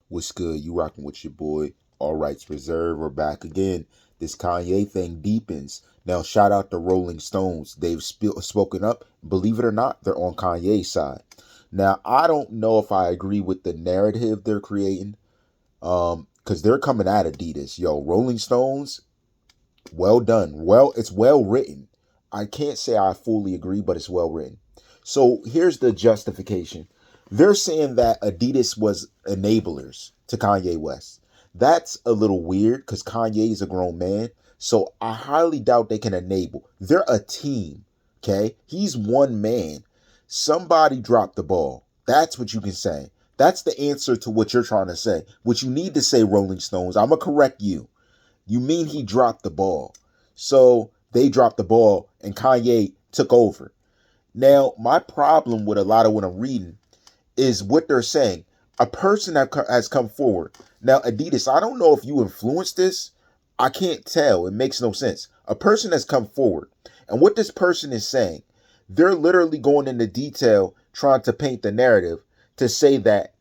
What's good? You rocking with your boy, All Rights Reserved. We're back again. This Kanye thing deepens. Now, shout out to Rolling Stones. They've spoken up. Believe it or not, they're on Kanye's side. Now, I don't know if I agree with the narrative they're creating, because they're coming at Adidas. Yo, Rolling Stones, well done. It's well written. I can't say I fully agree, but it's well written. So here's the justification. They're saying that Adidas was enablers to Kanye West. That's a little weird because Kanye is a grown man. So I highly doubt they can enable. They're a team. Okay. He's one man. Somebody dropped the ball. That's what you can say. That's the answer to what you're trying to say. What you need to say, Rolling Stones, I'm going to correct you. You mean he dropped the ball. So they dropped the ball and Kanye took over. Now, my problem with a lot of what I'm reading is what they're saying. A person that has come forward. Now, Adidas, I don't know if you influenced this. I can't tell. It makes no sense. A person has come forward. And what this person is saying, they're literally going into detail trying to paint the narrative to say that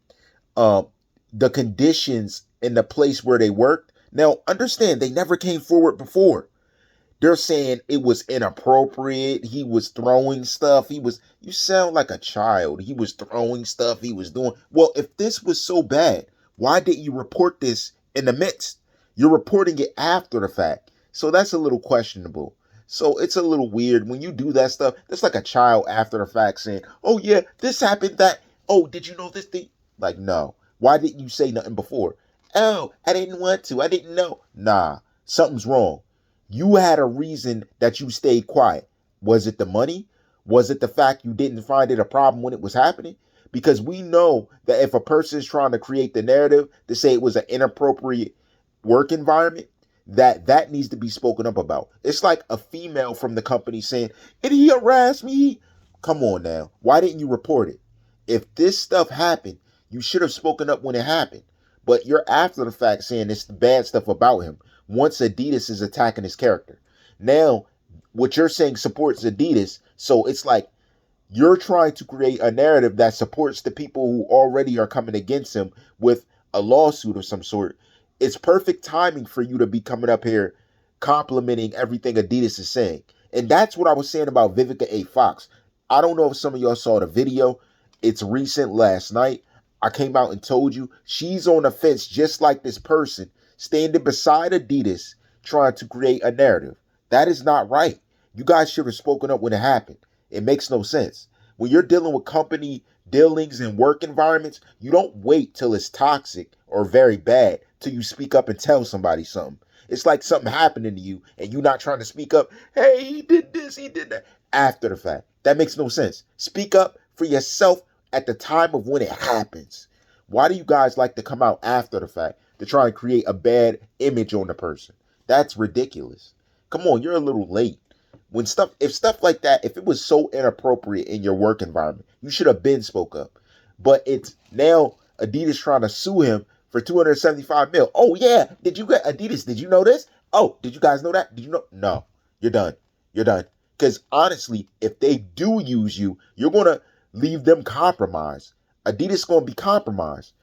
the conditions in the place where they worked. Now, understand, they never came forward before. They're saying it was inappropriate. He was throwing stuff. You sound like a child. He was throwing stuff. He was doing. Well, if this was so bad, why didn't you report this in the midst? You're reporting it after the fact. So that's a little questionable. So it's a little weird when you do that stuff. That's like a child after the fact saying, oh, yeah, this happened, that. Oh, did you know this thing? Like, no. Why didn't you say nothing before? Oh, I didn't want to. I didn't know. Nah, something's wrong. You had a reason that you stayed quiet. Was it the money? Was it the fact you didn't find it a problem when it was happening? Because we know that if a person is trying to create the narrative to say it was an inappropriate work environment, that needs to be spoken up about. It's like a female from the company saying, "Did he harass me?" Come on now. Why didn't you report it? If this stuff happened, you should have spoken up when it happened. But you're after the fact saying it's the bad stuff about him once Adidas is attacking his character. Now, what you're saying supports Adidas, so it's like you're trying to create a narrative that supports the people who already are coming against him with a lawsuit of some sort. It's perfect timing for you to be coming up here complimenting everything Adidas is saying. And that's what I was saying about Vivica A. Fox. I don't know if some of y'all saw the video. It's recent, last night. I came out and told you she's on the fence just like this person standing beside Adidas trying to create a narrative. That is not right. You guys should have spoken up when it happened. It makes no sense. When you're dealing with company dealings and work environments, you don't wait till it's toxic or very bad till you speak up and tell somebody something. It's like something happening to you and you not trying to speak up. Hey, he did this, he did that. After the fact. That makes no sense. Speak up for yourself at the time of when it happens. Why do you guys like to come out after the fact to try and create a bad image on the person? That's ridiculous. Come on, you're a little late. If stuff like that, if it was so inappropriate in your work environment, you should have been spoke up. But it's now Adidas trying to sue him for 275 mil. Oh yeah, did you get Adidas? Did you know this? Oh, did you guys know that? Did you know? No, you're done. You're done. Because honestly, if they do use you, you're gonna leave them compromised. Adidas is gonna be compromised.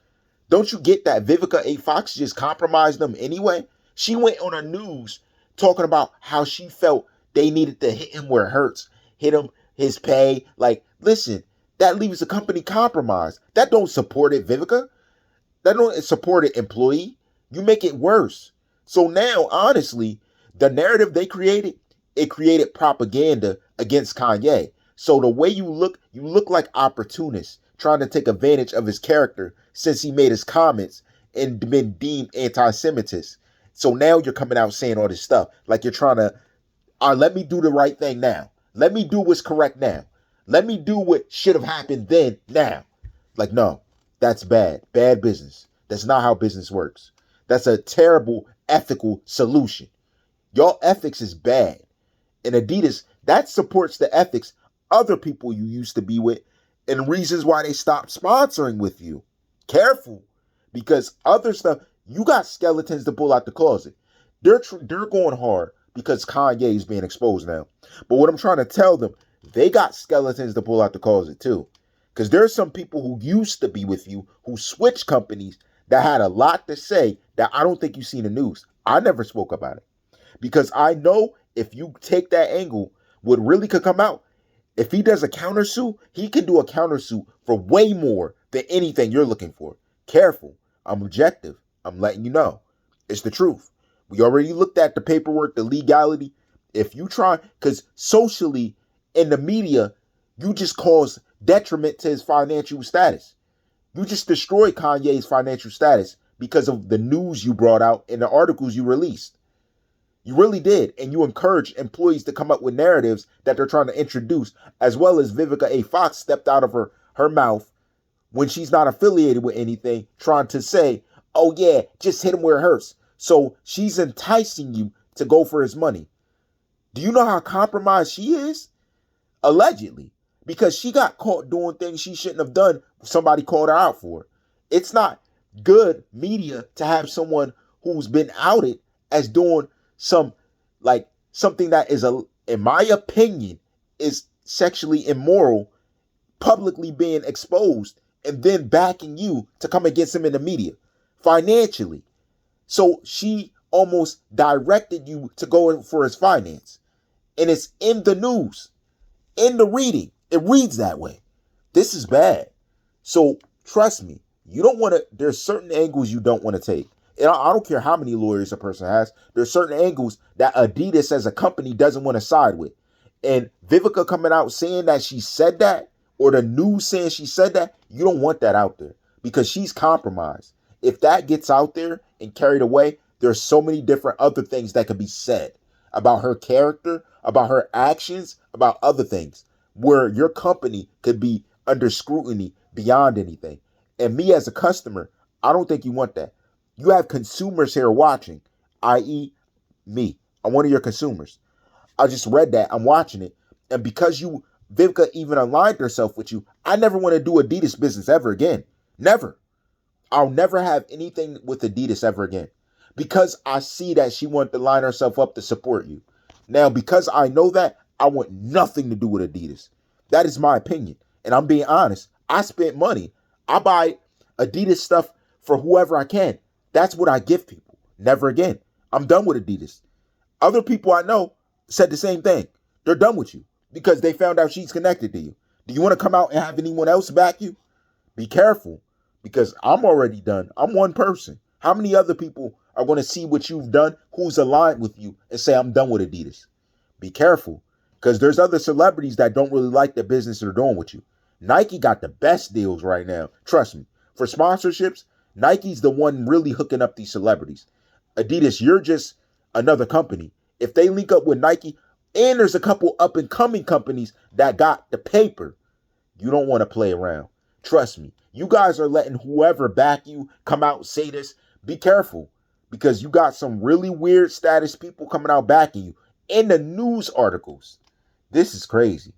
Don't you get that Vivica A. Fox just compromised them anyway? She went on the news talking about how she felt they needed to hit him where it hurts, hit him his pay. Like, listen, that leaves the company compromised. That don't support it, Vivica. That don't support it, employee. You make it worse. So now, honestly, the narrative they created, it created propaganda against Kanye. So the way you look like opportunists trying to take advantage of his character since he made his comments and been deemed anti-Semitist. So now you're coming out saying all this stuff like you're trying to, let me do the right thing now. Let me do what's correct now. Let me do what should have happened then now. Like, no, that's bad. Bad business. That's not how business works. That's a terrible ethical solution. Your ethics is bad. And Adidas, that supports the ethics other people you used to be with and reasons why they stopped sponsoring with you. Careful, because other stuff, you got skeletons to pull out the closet. They're going hard because Kanye is being exposed now. But what I'm trying to tell them, they got skeletons to pull out the closet too. Because there's some people who used to be with you who switched companies that had a lot to say that I don't think you see in the news. I never spoke about it because I know if you take that angle, what really could come out, if he does a countersuit, he can do a countersuit for way more than anything you're looking for. Careful. I'm objective. I'm letting you know. It's the truth. We already looked at the paperwork, the legality. If you try, because socially in the media, you just cause detriment to his financial status. You just destroyed Kanye's financial status because of the news you brought out and the articles you released. You really did. And you encouraged employees to come up with narratives that they're trying to introduce, as well as Vivica A. Fox stepped out of her mouth when she's not affiliated with anything, trying to say, oh yeah, just hit him where it hurts. So she's enticing you to go for his money. Do you know how compromised she is? Allegedly. Because she got caught doing things she shouldn't have done. Somebody called her out for it. It's not good media to have someone who's been outed as doing something that is, in my opinion, is sexually immoral, publicly being exposed, and then backing you to come against him in the media financially. So she almost directed you to go in for his finance. And it's in the news, in the reading. It reads that way. This is bad. So trust me, you don't want to, there's certain angles you don't want to take. And I don't care how many lawyers a person has. There's certain angles that Adidas as a company doesn't want to side with. And Vivica coming out saying that she said that, or the news saying she said that, you don't want that out there because she's compromised. If that gets out there and carried away, there's so many different other things that could be said about her character, about her actions, about other things, where your company could be under scrutiny beyond anything. And me as a customer, I don't think you want that. You have consumers here watching, i.e. me. I'm one of your consumers. I just read that. I'm watching it. And because Vivica even aligned herself with you, I never want to do Adidas business ever again. Never. I'll never have anything with Adidas ever again. Because I see that she wanted to line herself up to support you. Now, because I know that, I want nothing to do with Adidas. That is my opinion. And I'm being honest. I spent money. I buy Adidas stuff for whoever I can. That's what I give people. Never again. I'm done with Adidas. Other people I know said the same thing. They're done with you because they found out she's connected to you. Do you want to come out and have anyone else back you? Be careful because I'm already done. I'm one person. How many other people are going to see what you've done, who's aligned with you, and say, I'm done with Adidas? Be careful because there's other celebrities that don't really like the business they're doing with you. Nike got the best deals right now. Trust me. For sponsorships, Nike's the one really hooking up these celebrities. Adidas, you're just another company. If they link up with Nike, and there's a couple up and coming companies that got the paper, you don't want to play around. Trust me. You guys are letting whoever back you come out and say this. Be careful because you got some really weird status people coming out backing you in the news articles. This is crazy.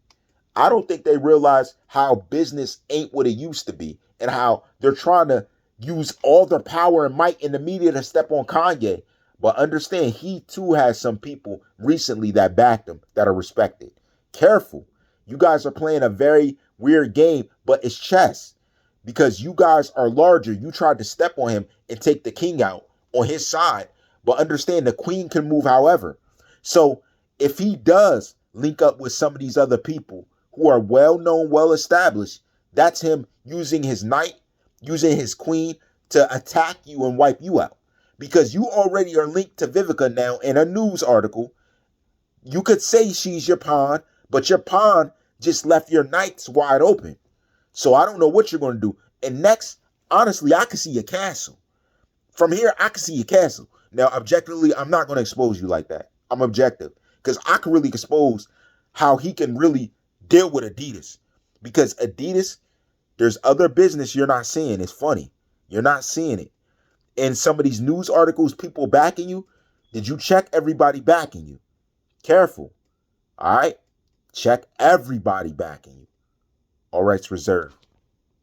I don't think they realize how business ain't what it used to be and how they're trying to use all their power and might in the media to step on Kanye. But understand, he too has some people recently that backed him that are respected. Careful. You guys are playing a very weird game, but it's chess because you guys are larger. You tried to step on him and take the king out on his side. But understand, the queen can move however. So if he does link up with some of these other people who are well-known, well-established, that's him using his knight, using his queen to attack you and wipe you out. Because you already are linked to Vivica now in a news article. You could say she's your pawn, but your pawn just left your knights wide open. So I don't know what you're going to do. And next, honestly, I can see a castle. From here, I can see a castle. Now, objectively, I'm not going to expose you like that. I'm objective. Because I can really expose how he can really deal with Adidas. Because Adidas, there's other business you're not seeing. It's funny. You're not seeing it. In some of these news articles, people backing you, did you check everybody backing you? Careful. All right? Check everybody backing you. All rights reserved.